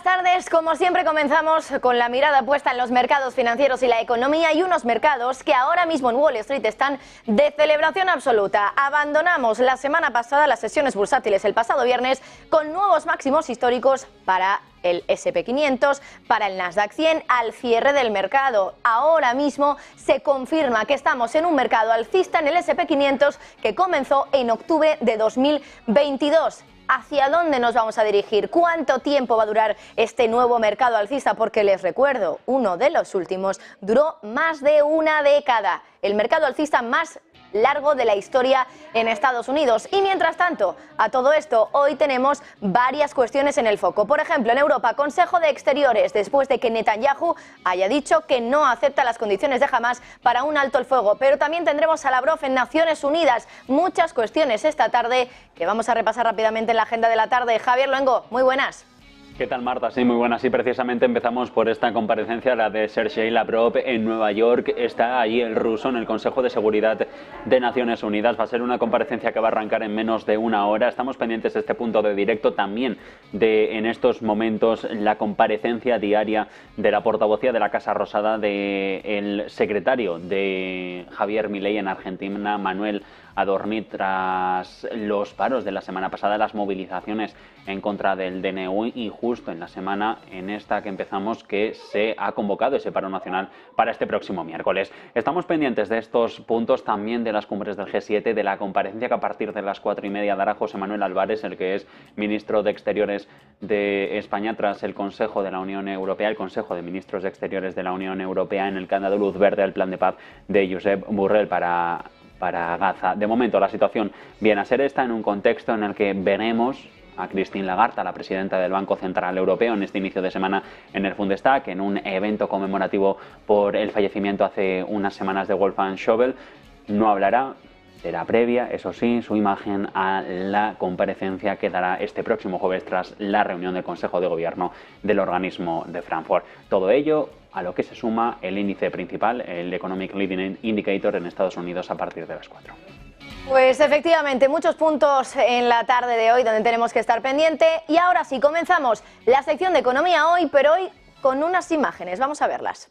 buenas tardes. Como siempre comenzamos con la mirada puesta en los mercados financieros y la economía, y unos mercados que ahora mismo en Wall Street están de celebración absoluta. Abandonamos la semana pasada las sesiones bursátiles el pasado viernes con nuevos máximos históricos para el S&P 500, para el Nasdaq 100 al cierre del mercado. Ahora mismo se confirma que estamos en un mercado alcista en el S&P 500 que comenzó en octubre de 2022. ¿Hacia dónde nos vamos a dirigir? ¿Cuánto tiempo va a durar este nuevo mercado alcista? Porque les recuerdo, uno de los últimos duró más de una década. El mercado alcista más largo de la historia en Estados Unidos. Y mientras tanto, a todo esto, hoy tenemos varias cuestiones en el foco. Por ejemplo, en Europa, Consejo de Exteriores, después de que Netanyahu haya dicho que no acepta las condiciones de Hamás para un alto el fuego. Pero también tendremos a Lavrov en Naciones Unidas. Muchas cuestiones esta tarde que vamos a repasar rápidamente en la agenda de la tarde. Javier Luengo, muy buenas. ¿Qué tal, Marta? Sí, muy buenas. Y precisamente empezamos por esta comparecencia, la de Sergei Lavrov en Nueva York. Está allí el ruso en el Consejo de Seguridad de Naciones Unidas. Va a ser una comparecencia que va a arrancar en menos de una hora. Estamos pendientes de este punto de directo, también de, en estos momentos, la comparecencia diaria de la portavocía de la Casa Rosada del secretario de Javier Milei en Argentina, Manuel Adorni, tras los paros de la semana pasada, las movilizaciones en contra del DNU, y justo en la semana en esta que empezamos que se ha convocado ese paro nacional para este próximo miércoles. Estamos pendientes de estos puntos, también de las cumbres del G7, de la comparecencia que a partir de las 4:30 dará José Manuel Álvarez, el que es ministro de Exteriores de España, tras el Consejo de la Unión Europea, el Consejo de Ministros de Exteriores de la Unión Europea, en el que han dado luz verde al plan de paz de Josep Borrell para Gaza. De momento la situación viene a ser esta, en un contexto en el que veremos a Christine Lagarde, la presidenta del Banco Central Europeo, en este inicio de semana en el Bundestag, en un evento conmemorativo por el fallecimiento hace unas semanas de Wolfgang Schäuble. No hablará, será previa, eso sí, su imagen a la comparecencia que dará este próximo jueves tras la reunión del Consejo de Gobierno del organismo de Frankfurt. Todo ello a lo que se suma el índice principal, el Economic Leading Indicator en Estados Unidos, a partir de las 4. Pues efectivamente, muchos puntos en la tarde de hoy donde tenemos que estar pendiente. Y ahora sí, comenzamos la sección de economía hoy, pero hoy con unas imágenes. Vamos a verlas.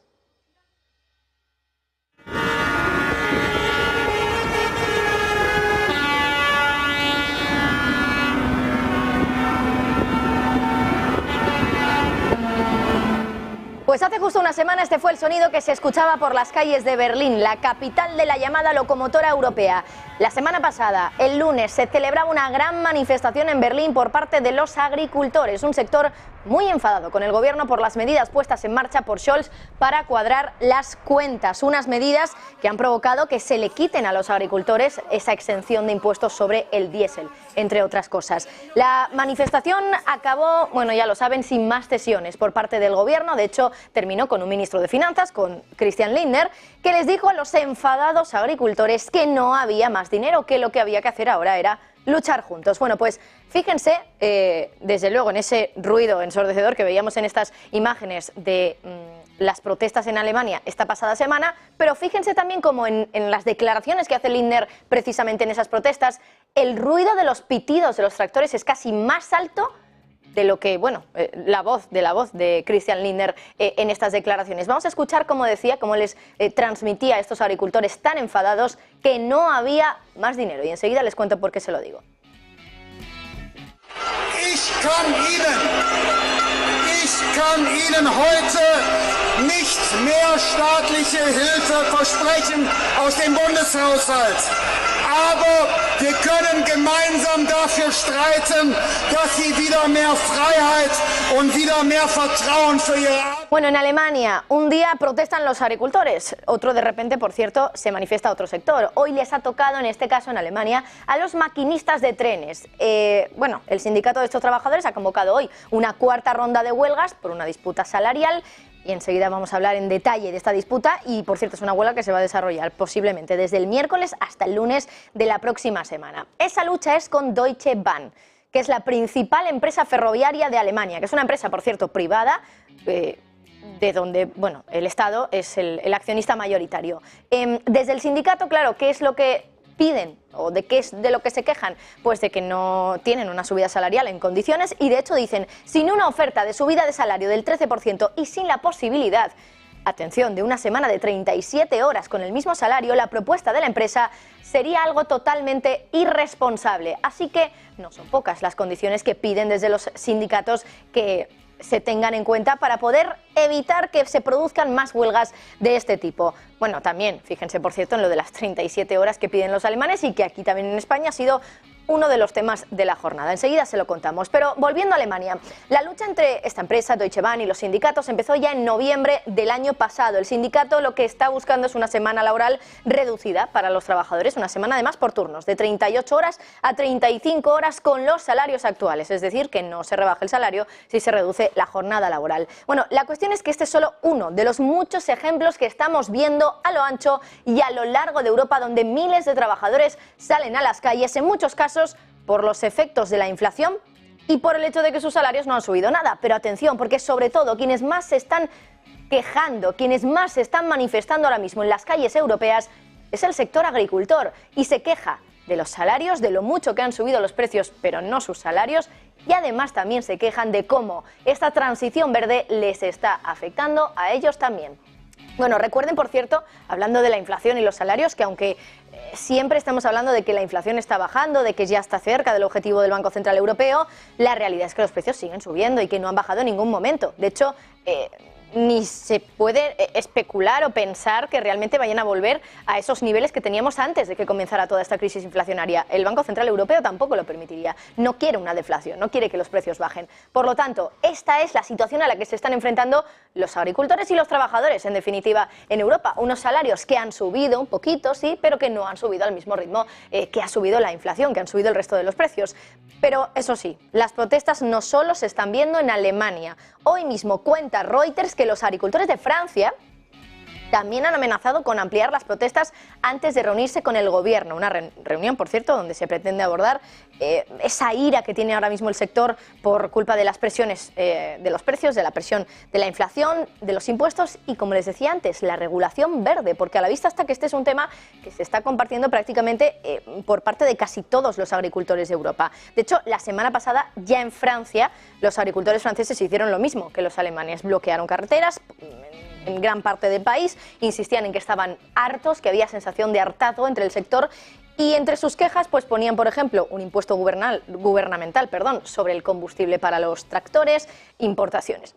Pues hace justo una semana este fue el sonido que se escuchaba por las calles de Berlín, la capital de la llamada locomotora europea. La semana pasada, el lunes, se celebraba una gran manifestación en Berlín por parte de los agricultores, un sector muy enfadado con el gobierno por las medidas puestas en marcha por Scholz para cuadrar las cuentas. Unas medidas que han provocado que se le quiten a los agricultores esa exención de impuestos sobre el diésel, entre otras cosas. La manifestación acabó, bueno, ya lo saben, sin más cesiones por parte del gobierno. De hecho, terminó con un ministro de Finanzas, con Christian Lindner, que les dijo a los enfadados agricultores que no había más dinero, que lo que había que hacer ahora era luchar juntos. Bueno, pues fíjense, desde luego, en ese ruido ensordecedor que veíamos en estas imágenes de las protestas en Alemania esta pasada semana, pero fíjense también como en las declaraciones que hace Lindner precisamente en esas protestas, el ruido de los pitidos de los tractores es casi más alto de lo que, bueno, la voz de Christian Lindner en estas declaraciones. Vamos a escuchar cómo decía, cómo les transmitía a estos agricultores tan enfadados que no había más dinero. Y enseguida les cuento por qué se lo digo. Ich kann Ihnen heute nicht mehr staatliche Hilfe versprechen aus dem Bundeshaushalt. Aber wir können gemeinsam dafür streiten, dass Sie wieder mehr Freiheit und wieder mehr Vertrauen für Ihre Arbeit. Bueno, en Alemania un día protestan los agricultores, otro de repente, por cierto, se manifiesta otro sector. Hoy les ha tocado, en este caso en Alemania, a los maquinistas de trenes. Bueno, el sindicato de estos trabajadores ha convocado hoy una cuarta ronda de huelgas por una disputa salarial. Y enseguida vamos a hablar en detalle de esta disputa y, por cierto, es una huelga que se va a desarrollar posiblemente desde el miércoles hasta el lunes de la próxima semana. Esa lucha es con Deutsche Bahn, que es la principal empresa ferroviaria de Alemania, que es una empresa, por cierto, privada, de donde, bueno, el Estado es el accionista mayoritario. Desde el sindicato, claro, ¿qué es lo que piden o de qué es de lo que se quejan, pues de que no tienen una subida salarial en condiciones y de hecho dicen, sin una oferta de subida de salario del 13% y sin la posibilidad, atención, de una semana de 37 horas con el mismo salario, la propuesta de la empresa sería algo totalmente irresponsable. Así que no son pocas las condiciones que piden desde los sindicatos que se tengan en cuenta para poder evitar que se produzcan más huelgas de este tipo. Bueno, también, fíjense por cierto en lo de las 37 horas que piden los alemanes y que aquí también en España ha sido uno de los temas de la jornada. Enseguida se lo contamos. Pero volviendo a Alemania, la lucha entre esta empresa, Deutsche Bahn, y los sindicatos empezó ya en noviembre del año pasado. El sindicato lo que está buscando es una semana laboral reducida para los trabajadores, una semana además por turnos, de 38 horas a 35 horas con los salarios actuales, es decir, que no se rebaje el salario si se reduce la jornada laboral. Bueno, la cuestión es que este es solo uno de los muchos ejemplos que estamos viendo a lo ancho y a lo largo de Europa, donde miles de trabajadores salen a las calles, en muchos casos por los efectos de la inflación y por el hecho de que sus salarios no han subido nada. Pero atención, porque sobre todo quienes más se están quejando, quienes más se están manifestando ahora mismo en las calles europeas es el sector agricultor y se queja de los salarios, de lo mucho que han subido los precios, pero no sus salarios, y además también se quejan de cómo esta transición verde les está afectando a ellos también. Bueno, recuerden, por cierto, hablando de la inflación y los salarios, que aunque siempre estamos hablando de que la inflación está bajando, de que ya está cerca del objetivo del Banco Central Europeo, la realidad es que los precios siguen subiendo y que no han bajado en ningún momento. De hecho, ni se puede especular o pensar que realmente vayan a volver a esos niveles que teníamos antes de que comenzara toda esta crisis inflacionaria. El Banco Central Europeo tampoco lo permitiría. No quiere una deflación, no quiere que los precios bajen. Por lo tanto, esta es la situación a la que se están enfrentando los agricultores y los trabajadores, en definitiva, en Europa. Unos salarios que han subido un poquito, sí, pero que no han subido al mismo ritmo que ha subido la inflación, que han subido el resto de los precios. Pero eso sí, las protestas no solo se están viendo en Alemania. Hoy mismo cuenta Reuters que los agricultores de Francia también han amenazado con ampliar las protestas antes de reunirse con el gobierno. Una reunión, por cierto, donde se pretende abordar esa ira que tiene ahora mismo el sector por culpa de las presiones de los precios, de la presión de la inflación, de los impuestos y, como les decía antes, la regulación verde, porque a la vista está que este es un tema que se está compartiendo prácticamente por parte de casi todos los agricultores de Europa. De hecho, la semana pasada ya en Francia los agricultores franceses hicieron lo mismo que los alemanes, bloquearon carreteras en gran parte del país, insistían en que estaban hartos, que había sensación de hartazgo entre el sector y entre sus quejas pues ponían, por ejemplo, un impuesto gubernamental sobre el combustible para los tractores, importaciones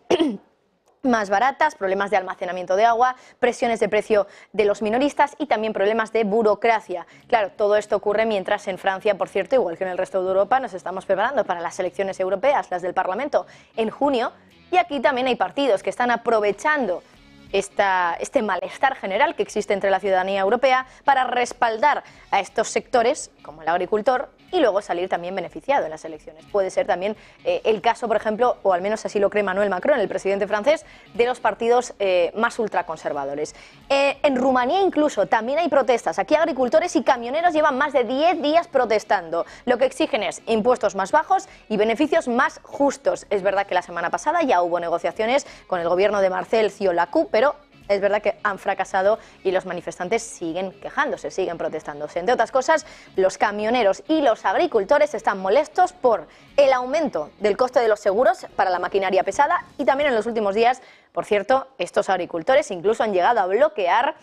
más baratas, problemas de almacenamiento de agua, presiones de precio de los minoristas y también problemas de burocracia. Claro, todo esto ocurre mientras en Francia, por cierto, igual que en el resto de Europa, nos estamos preparando para las elecciones europeas, las del Parlamento, en junio, y aquí también hay partidos que están aprovechando este malestar general que existe entre la ciudadanía europea para respaldar a estos sectores, como el agricultor, y luego salir también beneficiado en las elecciones. Puede ser también el caso, por ejemplo, o al menos así lo cree Emmanuel Macron, el presidente francés, de los partidos más ultraconservadores. En Rumanía incluso también hay protestas. Aquí agricultores y camioneros llevan más de 10 días protestando. Lo que exigen es impuestos más bajos y beneficios más justos. Es verdad que la semana pasada ya hubo negociaciones con el gobierno de Marcel Ciolacu, pero es verdad que han fracasado y los manifestantes siguen quejándose, siguen protestándose. Entre otras cosas, los camioneros y los agricultores están molestos por el aumento del coste de los seguros para la maquinaria pesada y también en los últimos días, por cierto, estos agricultores incluso han llegado a bloquear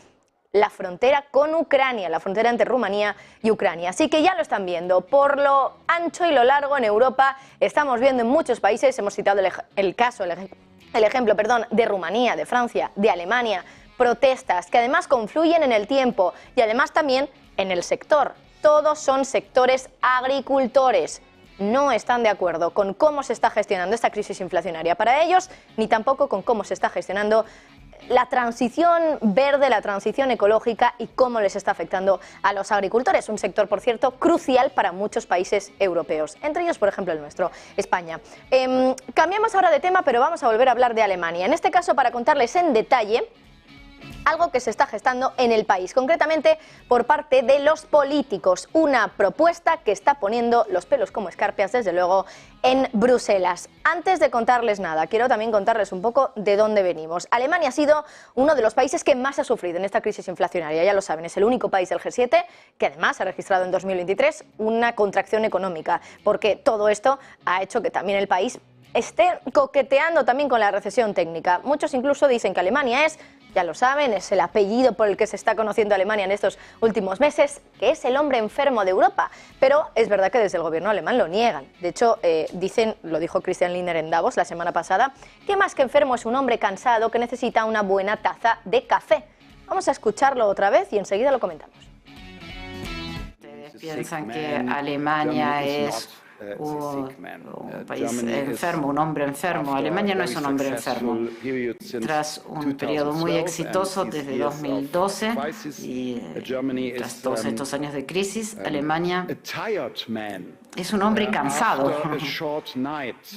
la frontera con Ucrania, la frontera entre Rumanía y Ucrania. Así que ya lo están viendo, por lo ancho y lo largo en Europa, estamos viendo en muchos países, hemos citado el ejemplo de Rumanía, de Francia, de Alemania, protestas que además confluyen en el tiempo y además también en el sector. Todos son sectores agricultores. No están de acuerdo con cómo se está gestionando esta crisis inflacionaria para ellos, ni tampoco con cómo se está gestionando la transición verde, la transición ecológica y cómo les está afectando a los agricultores. Un sector, por cierto, crucial para muchos países europeos, entre ellos, por ejemplo, el nuestro, España. Cambiamos ahora de tema, pero vamos a volver a hablar de Alemania. En este caso, para contarles en detalle algo que se está gestando en el país, concretamente por parte de los políticos, una propuesta que está poniendo los pelos como escarpias, desde luego, en Bruselas. Antes de contarles nada, quiero también contarles un poco de dónde venimos. Alemania ha sido uno de los países que más ha sufrido en esta crisis inflacionaria, ya lo saben, es el único país del G7 que además ha registrado en 2023 una contracción económica, porque todo esto ha hecho que también el país esté coqueteando también con la recesión técnica. Muchos incluso dicen que Alemania es, ya lo saben, es el apellido por el que se está conociendo Alemania en estos últimos meses, que es el hombre enfermo de Europa. Pero es verdad que desde el gobierno alemán lo niegan. De hecho, dicen, lo dijo Christian Lindner en Davos la semana pasada, que más que enfermo es un hombre cansado que necesita una buena taza de café. Vamos a escucharlo otra vez y enseguida lo comentamos. Ustedes piensan que Alemania es un país enfermo, un hombre enfermo. Alemania no es un hombre enfermo. Tras un periodo muy exitoso desde 2012 y tras todos estos años de crisis, Alemania es un hombre cansado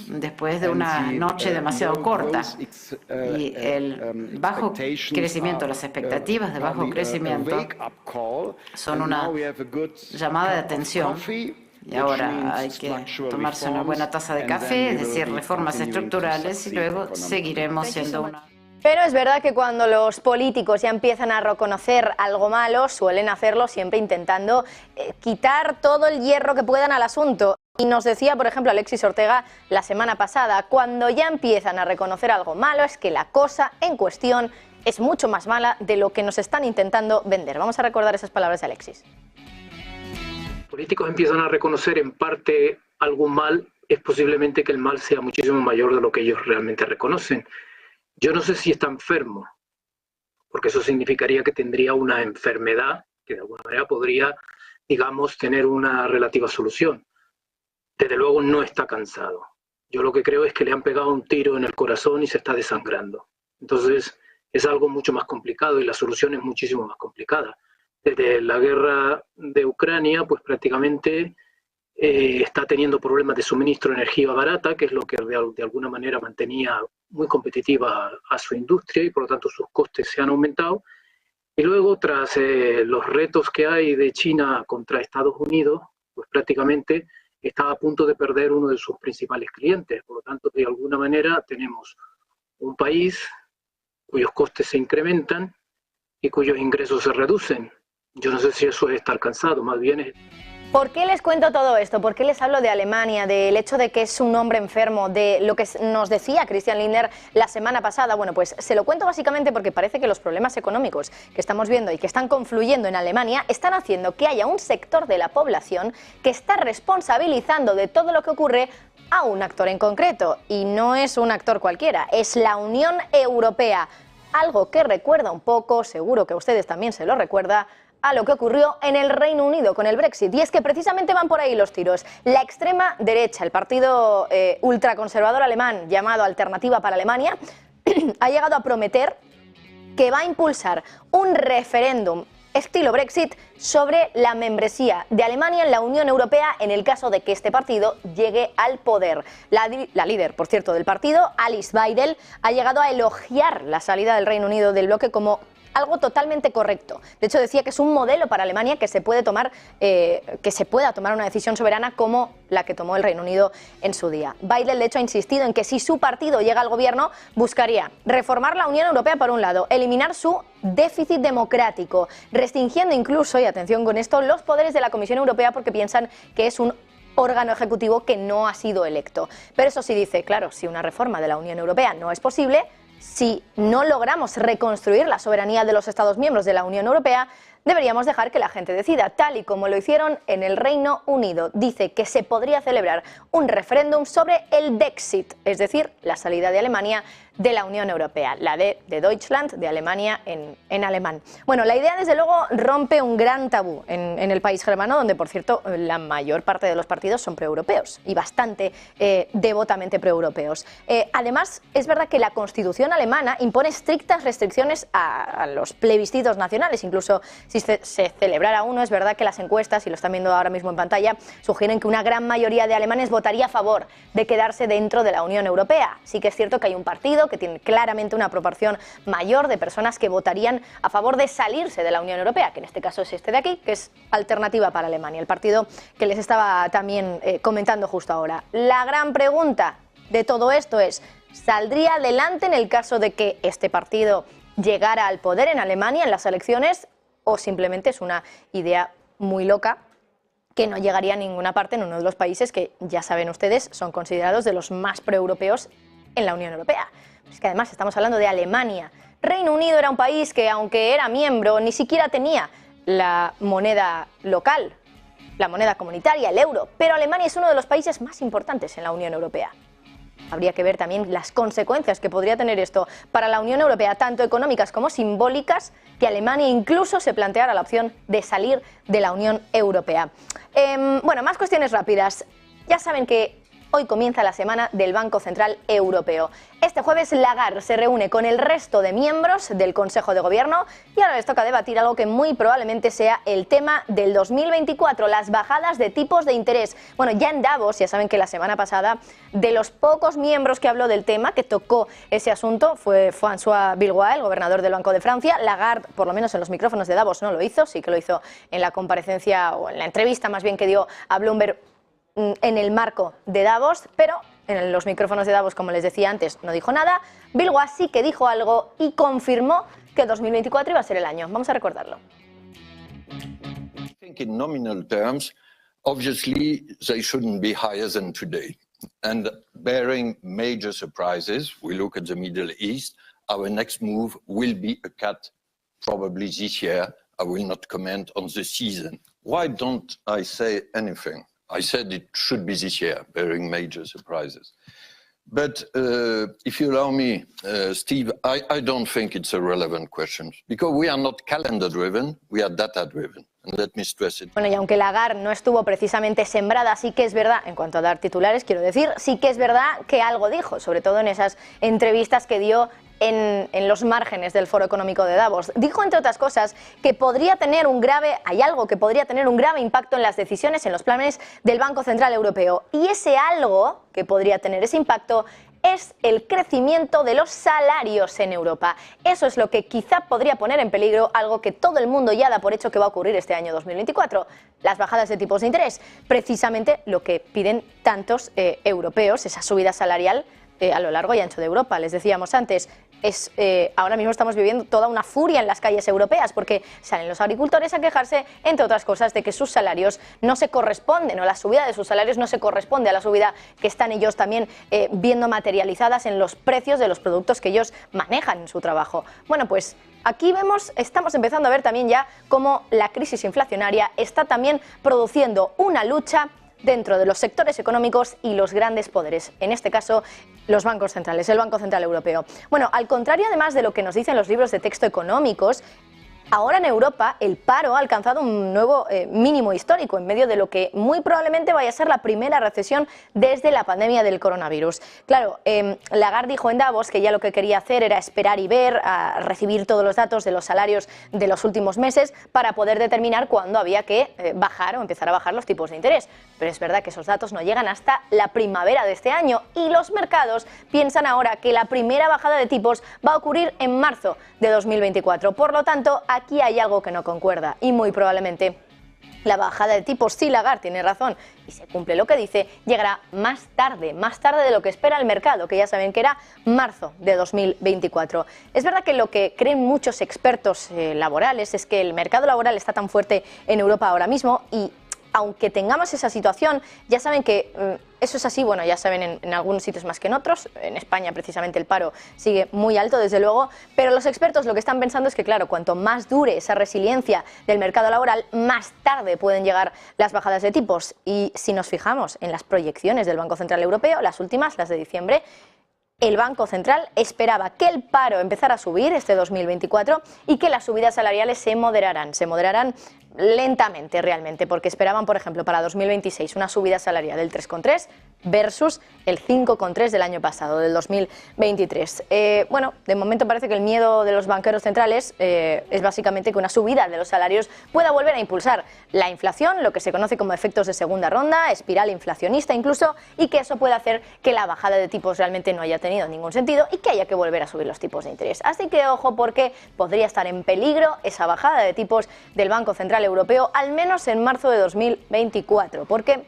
después de una noche demasiado corta, y el bajo crecimiento, las expectativas de bajo crecimiento son una llamada de atención. Y ahora hay que tomarse una buena taza de café, es decir, reformas estructurales, y luego seguiremos siendo una... Pero es verdad que cuando los políticos ya empiezan a reconocer algo malo, suelen hacerlo siempre intentando quitar todo el hierro que puedan al asunto. Y nos decía, por ejemplo, Alexis Ortega la semana pasada, cuando ya empiezan a reconocer algo malo es que la cosa en cuestión es mucho más mala de lo que nos están intentando vender. Vamos a recordar esas palabras de Alexis. Políticos empiezan a reconocer en parte algún mal, es posiblemente que el mal sea muchísimo mayor de lo que ellos realmente reconocen. Yo no sé si está enfermo, porque eso significaría que tendría una enfermedad que de alguna manera podría, digamos, tener una relativa solución. Desde luego no está cansado. Yo lo que creo es que le han pegado un tiro en el corazón y se está desangrando. Entonces es algo mucho más complicado y la solución es muchísimo más complicada. Desde la guerra de Ucrania, pues prácticamente está teniendo problemas de suministro de energía barata, que es lo que de alguna manera mantenía muy competitiva a su industria, y por lo tanto sus costes se han aumentado. Y luego, tras los retos que hay de China contra Estados Unidos, pues prácticamente está a punto de perder uno de sus principales clientes. Por lo tanto, de alguna manera tenemos un país cuyos costes se incrementan y cuyos ingresos se reducen. Yo no sé si eso es estar cansado, más bien es... ¿Por qué les cuento todo esto? ¿Por qué les hablo de Alemania, del hecho de que es un hombre enfermo, de lo que nos decía Christian Lindner la semana pasada? Bueno, pues se lo cuento básicamente porque parece que los problemas económicos que estamos viendo y que están confluyendo en Alemania están haciendo que haya un sector de la población que está responsabilizando de todo lo que ocurre a un actor en concreto. Y no es un actor cualquiera, es la Unión Europea. Algo que recuerda un poco, seguro que a ustedes también se lo recuerda, a lo que ocurrió en el Reino Unido con el Brexit. Y es que precisamente van por ahí los tiros. La extrema derecha, el partido ultraconservador alemán llamado Alternativa para Alemania, ha llegado a prometer que va a impulsar un referéndum estilo Brexit sobre la membresía de Alemania en la Unión Europea en el caso de que este partido llegue al poder. La líder, por cierto, del partido, Alice Weidel, ha llegado a elogiar la salida del Reino Unido del bloque como algo totalmente correcto. De hecho, decía que es un modelo para Alemania que se pueda tomar una decisión soberana como la que tomó el Reino Unido en su día. Weidel, de hecho, ha insistido en que si su partido llega al gobierno, buscaría reformar la Unión Europea por un lado, eliminar su déficit democrático, restringiendo incluso, y atención con esto, los poderes de la Comisión Europea porque piensan que es un órgano ejecutivo que no ha sido electo. Pero eso sí dice, claro, si una reforma de la Unión Europea no es posible, si no logramos reconstruir la soberanía de los Estados miembros de la Unión Europea, deberíamos dejar que la gente decida, tal y como lo hicieron en el Reino Unido. Dice que se podría celebrar un referéndum sobre el Brexit, es decir, la salida de Alemania de la Unión Europea, la de Deutschland, de Alemania en alemán. Bueno, la idea desde luego rompe un gran tabú en el país germano, donde por cierto la mayor parte de los partidos son proeuropeos y bastante devotamente proeuropeos. Además, es verdad que la Constitución alemana impone estrictas restricciones a los plebiscitos nacionales, incluso si se celebrara uno. Es verdad que las encuestas, y lo están viendo ahora mismo en pantalla, sugieren que una gran mayoría de alemanes votaría a favor de quedarse dentro de la Unión Europea. Sí que es cierto que hay un partido Unido, que tiene claramente una proporción mayor de personas que votarían a favor de salirse de la Unión Europea, que en este caso es este de aquí, que es Alternativa para Alemania, el partido que les estaba también comentando justo ahora. La gran pregunta de todo esto es, ¿saldría adelante en el caso de que este partido llegara al poder en Alemania en las elecciones, o simplemente es una idea muy loca que no llegaría a ninguna parte en uno de los países que, ya saben ustedes, son considerados de los más proeuropeos en la Unión Europea? Es que además estamos hablando de Alemania. Reino Unido era un país que, aunque era miembro, ni siquiera tenía la moneda local, la moneda comunitaria, el euro, pero Alemania es uno de los países más importantes en la Unión Europea. Habría que ver también las consecuencias que podría tener esto para la Unión Europea, tanto económicas como simbólicas, que Alemania incluso se planteara la opción de salir de la Unión Europea. Bueno, más cuestiones rápidas. Ya saben que hoy comienza la semana del Banco Central Europeo. Este jueves Lagarde se reúne con el resto de miembros del Consejo de Gobierno y ahora les toca debatir algo que muy probablemente sea el tema del 2024, las bajadas de tipos de interés. Bueno, ya en Davos, ya saben que la semana pasada, de los pocos miembros que habló del tema, que tocó ese asunto, fue François Villeroy, el gobernador del Banco de Francia. Lagarde, por lo menos en los micrófonos de Davos, no lo hizo, sí que lo hizo en la comparecencia o en la entrevista más bien que dio a Bloomberg en el marco de Davos, pero en los micrófonos de Davos, como les decía antes, no dijo nada. Villeroy sí que dijo algo y confirmó que 2024 iba a ser el año. Vamos a recordarlo. I think in nominal terms, obviously they shouldn't be higher than today. And bearing major surprises, we look at the Middle East, our next move will be a cut probably this year. I will not comment on the season. Why don't I say anything? I said it should be this year, bearing major surprises. But if you allow me, Steve, I don't think it's a relevant question, because we are not calendar-driven, we are data-driven. And let me stress it. Bueno, y aunque Lagarde no estuvo precisamente sembrada, sí que es verdad, en cuanto a dar titulares, quiero decir, sí que es verdad que algo dijo, sobre todo en esas entrevistas que dio en los márgenes del Foro Económico de Davos. Dijo, entre otras cosas, que podría tener hay algo que podría tener un grave impacto en las decisiones, en los planes del Banco Central Europeo. Y ese algo que podría tener ese impacto es el crecimiento de los salarios en Europa. Eso es lo que quizá podría poner en peligro algo que todo el mundo ya da por hecho que va a ocurrir este año 2024, las bajadas de tipos de interés. Precisamente lo que piden tantos europeos, esa subida salarial a lo largo y ancho de Europa. Les decíamos antes, ahora mismo estamos viviendo toda una furia en las calles europeas porque salen los agricultores a quejarse, entre otras cosas, de que sus salarios no se corresponden, o la subida de sus salarios no se corresponde a la subida que están ellos también viendo materializadas en los precios de los productos que ellos manejan en su trabajo. Bueno, pues aquí estamos empezando a ver también ya cómo la crisis inflacionaria está también produciendo una lucha dentro de los sectores económicos y los grandes poderes, en este caso los bancos centrales, el Banco Central Europeo. Bueno, al contrario además de lo que nos dicen los libros de texto económicos, ahora en Europa el paro ha alcanzado un nuevo mínimo histórico en medio de lo que muy probablemente vaya a ser la primera recesión desde la pandemia del coronavirus. Claro, Lagarde dijo en Davos que ya lo que quería hacer era esperar y ver, a recibir todos los datos de los salarios de los últimos meses para poder determinar cuándo había que bajar o empezar a bajar los tipos de interés. Pero es verdad que esos datos no llegan hasta la primavera de este año y los mercados piensan ahora que la primera bajada de tipos va a ocurrir en marzo de 2024. Por lo tanto, aquí hay algo que no concuerda y muy probablemente la bajada de tipos, si Lagarde tiene razón y se cumple lo que dice, llegará más tarde de lo que espera el mercado, que ya saben que era marzo de 2024. Es verdad que lo que creen muchos expertos laborales es que el mercado laboral está tan fuerte en Europa ahora mismo y aunque tengamos esa situación, ya saben que eso es así, bueno, ya saben en algunos sitios más que en otros, en España precisamente el paro sigue muy alto desde luego, pero los expertos lo que están pensando es que claro, cuanto más dure esa resiliencia del mercado laboral, más tarde pueden llegar las bajadas de tipos. Y si nos fijamos en las proyecciones del Banco Central Europeo, las últimas, las de diciembre, el Banco Central esperaba que el paro empezara a subir este 2024 y que las subidas salariales se moderaran lentamente realmente, porque esperaban, por ejemplo, para 2026 una subida salarial del 3,3, versus el 5,3 del año pasado, del 2023. Bueno, de momento parece que el miedo de los banqueros centrales es básicamente que una subida de los salarios pueda volver a impulsar la inflación, lo que se conoce como efectos de segunda ronda, espiral inflacionista incluso, y que eso puede hacer que la bajada de tipos realmente no haya tenido ningún sentido y que haya que volver a subir los tipos de interés. Así que ojo, porque podría estar en peligro esa bajada de tipos del Banco Central Europeo, al menos en marzo de 2024, porque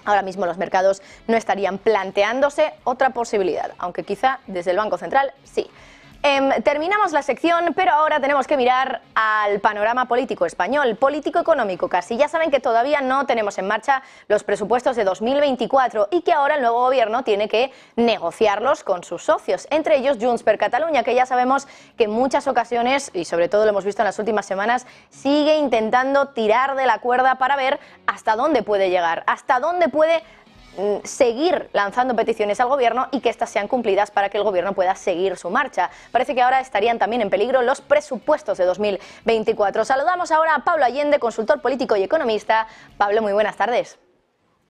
ahora mismo los mercados no estarían planteándose otra posibilidad, aunque quizá desde el Banco Central sí. Terminamos la sección, pero ahora tenemos que mirar al panorama político español, político-económico casi. Ya saben que todavía no tenemos en marcha los presupuestos de 2024 y que ahora el nuevo gobierno tiene que negociarlos con sus socios, entre ellos Junts per Catalunya, que ya sabemos que en muchas ocasiones, y sobre todo lo hemos visto en las últimas semanas, sigue intentando tirar de la cuerda para ver hasta dónde puede llegar, hasta dónde puede seguir lanzando peticiones al gobierno y que éstas sean cumplidas para que el gobierno pueda seguir su marcha. Parece que ahora estarían también en peligro los presupuestos de 2024. Saludamos ahora a Pablo Allende, consultor político y economista. Pablo, muy buenas tardes.